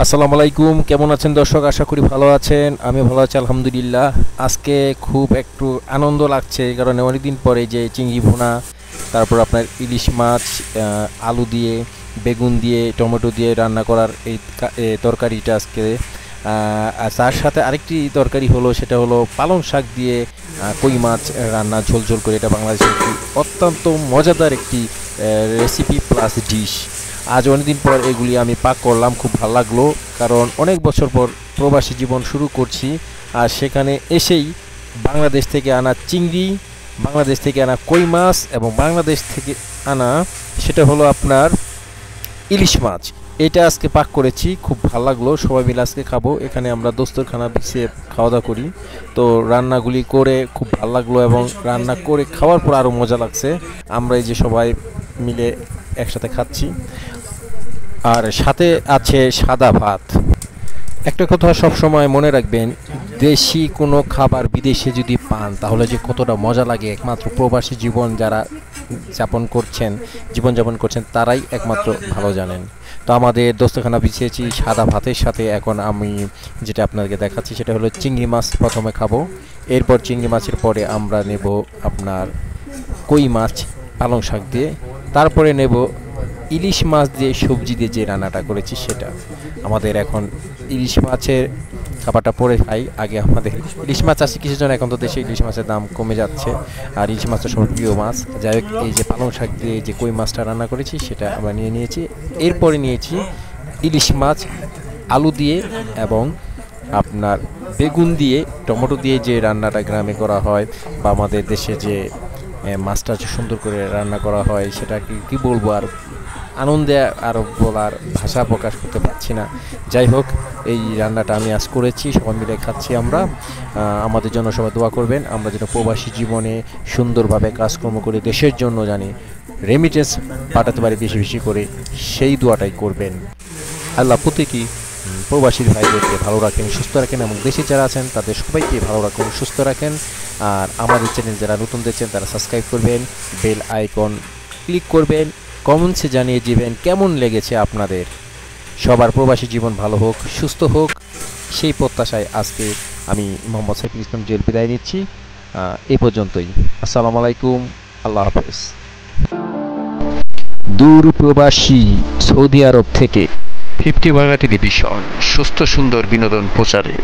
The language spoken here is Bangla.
আসসালামু আলাইকুম, কেমন আছেন দর্শক? আশা করি ভালো আছেন। আমি ভালো আছি আলহামদুলিল্লাহ। আজকে খুব একটু আনন্দ লাগছে, কারণ অনেকদিন পরে যে চিংড়ি ভুনা, তারপর আপনার ইলিশ মাছ আলু দিয়ে, বেগুন দিয়ে, টমেটো দিয়ে রান্না করার এই তরকারিটা আজকে। আর তার সাথে আরেকটি তরকারি হলো, সেটা হলো পালং শাক দিয়ে কই মাছ রান্না ঝোল ঝোল করে। এটা বাংলাদেশের একটি অত্যন্ত মজাদার একটি রেসিপি প্লাস ডিশ। আজ অনেকদিন পর এগুলি আমি পাক করলাম, খুব ভালো লাগলো। কারণ অনেক বছর পর প্রবাসী জীবন শুরু করছি, আর সেখানে এসেই বাংলাদেশ থেকে আনা চিংড়ি, বাংলাদেশ থেকে আনা কই মাছ এবং বাংলাদেশ থেকে আনা সেটা হলো আপনার ইলিশ মাছ, এটা আজকে পাক করেছি। খুব ভালো লাগলো, সবাই মিলে আজকে খাবো। এখানে আমরা দস্তরখানা বিছিয়ে খাওয়া দাওয়া করি, তো রান্নাগুলি করে খুব ভালো লাগলো এবং রান্না করে খাওয়ার পর আরও মজা লাগছে। আমরা এই যে সবাই মিলে একসাথে খাচ্ছি, আর সাথে আছে সাদা ভাত। একটা কথা সব সময় মনে রাখবেন, দেশি কোনো খাবার বিদেশে যদি পান তাহলে যে কতটা মজা লাগে, একমাত্র প্রবাসী জীবন যারা জীবনযাপন করছেন তারাই একমাত্র ভালো জানেন। তো আমাদের দস্তরখানা বিছিয়েছি সাদা ভাতের সাথে। এখন আমি যেটা আপনাদেরকে দেখাচ্ছি সেটা হলো চিংড়ি মাছ প্রথমে খাবো, এরপর চিংড়ি মাছের পরে আমরা নেব আপনার কই মাছ পালং শাক দিয়ে, তারপরে নেব ইলিশ মাছ দিয়ে সবজি দিয়ে যে রান্নাটা করেছি সেটা। আমাদের এখন ইলিশ মাছের খাবারটা পরে খাই। আগে আমাদের ইলিশ মাছ আছে কিছু জন, এখন তো দেশে ইলিশ মাছের দাম কমে যাচ্ছে, আর ইলিশ মাছটা সবার প্রিয় মাছ। যাই হোক, এই যে পালং শাক দিয়ে যে কই মাছটা রান্না করেছি সেটা আমরা নিয়েছি। এরপরে নিয়েছি ইলিশ মাছ আলু দিয়ে এবং আপনার বেগুন দিয়ে, টমেটো দিয়ে যে রান্নাটা গ্রামে করা হয়, বা আমাদের দেশে যে মাছটা সুন্দর করে রান্না করা হয়, সেটা কি বলবো, আর আনন্দে আর বলার ভাষা প্রকাশ করতে পারছি না। যাই হোক, এই রান্নাটা আমি আজ করেছি, সবাই মিলে খাচ্ছি আমরা। আমাদের জন্য সবাই দোয়া করবেন, আমরা যেন প্রবাসী জীবনে সুন্দরভাবে কাজকর্ম করে দেশের জন্য জানি রেমিটেন্স পাঠাতে পারি বেশি বেশি করে, সেই দোয়াটাই করবেন। আল্লাহ প্রত্যেকই প্রবাসী ভাইদেরকে ভালো রাখেন, সুস্থ রাখেন, এবং দেশে যারা আছেন তাদের সবাইকে ভালো রাখেন, সুস্থ রাখেন। আর আমাদের চ্যানেল যারা নতুন দেখছেন তারা সাবস্ক্রাইব করবেন, বেল আইকন ক্লিক করবেন, কমেন্টসে জানিয়ে দিবেন কেমন লেগেছে আপনাদের। সবার প্রবাসী জীবন ভালো হোক, সুস্থ হোক, সেই প্রত্যাশায় আজকে আমি মোহাম্মদ সাইফুল ইসলাম জুয়েল বিদায় নিচ্ছি। এই পর্যন্তই। আসসালামু আলাইকুম, আল্লাহ হাফেজ। দূর প্রবাসী সৌদি আরব থেকে 50 বাংলা টেলিভিশন সুস্থ সুন্দর বিনোদন প্রচারে।